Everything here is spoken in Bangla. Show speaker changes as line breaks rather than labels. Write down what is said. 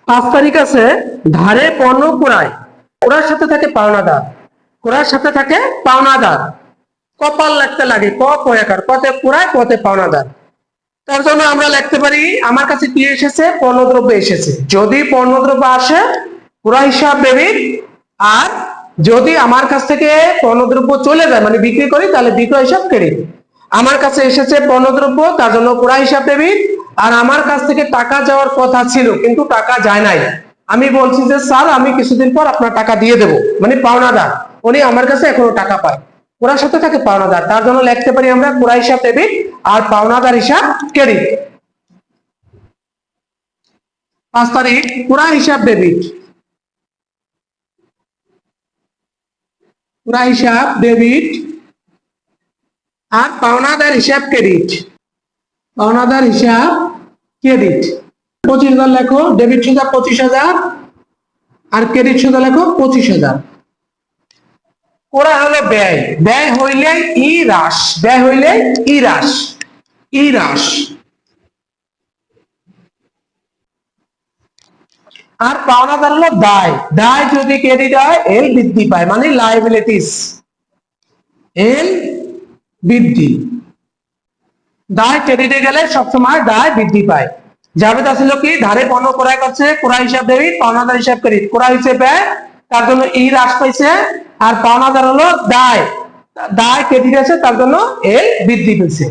5 তারিখ আছে, ধারে পণ্য ক্রয়, ওরার সাথে থাকে পাওনাদার, ওরার সাথে থাকে পাওনাদার। কপাল লাগতে লাগে, ক কয়াকার, কতে ক্রয় কতে পাওনাদার। তার জন্য আমরা লিখতে পারি আমার কাছে কি এসেছে, পণ্যদ্রব্য এসেছে। যদি পণ্যদ্রব্য আসে ক্রয় হিসাব ডেবিট, আর যদি আমার কাছ থেকে পণ্যদ্রব্য চলে যায় মানে বিক্রি করি তাহলে বিক্রয় হিসাব ক্রেডিট। আমার কাছে এসেছে পণ্যদ্রব্য, তার জন্য ক্রয় হিসাব ডেবিট। আর আমার কাছ থেকে টাকা যাওয়ার কথা ছিল কিন্তু টাকা যায় নাই, আমি বলছি যে স্যার আমি কিছুদিন পর আপনার টাকা দিয়ে দেবো, মানে পাওনাদার, উনি আমার কাছে এখনো টাকা পায়, ওনার সাথে থাকে পাওনাদার। তার জন্য লিখতে পারি আমরা ক্রয় হিসাব ডেবিট আর পাওনাদার হিসাব ক্রেডিট। 5 তারিখ ক্রয় হিসাব ডেবিট, ক্রয় হিসাব ডেবিট আর পাওনাদার হিসাব ক্রেডিট, পাওনাদার হিসাব ক্রেডিট। 25,000 লেখো, ডেবিট সুদা 25,000 আর ক্রেডিট সুদা লেখো 25,000। ওরা হলো ব্যয়, ব্যয় হইলে ই হ্রাস, ব্যয় হইলে ই হ্রাস, ই হ্রাস। আর পাওনাদার হলো দায়, দায় যদি ক্রেডিট হয় এল বৃদ্ধি পায়, মানে লায়াবিলিটিস, এল বৃদ্ধি। দায় ক্রেডিটে গেলে সবসময় দায় বৃদ্ধি পায়। জাবেদ আসলে কি ধারে পণ্য ক্রয় করছে, ক্রয় হিসাব ডেবিট, পাওনাদার হিসাব ক্রেডিট। ক্রয় হিসেবে ব্যয়, তার জন্য ই হ্রাস পাইছে। আর পাওনাদার হলো দায়, দায় ক্রেডিট আছে তার জন্য এল বৃদ্ধি পেয়েছে।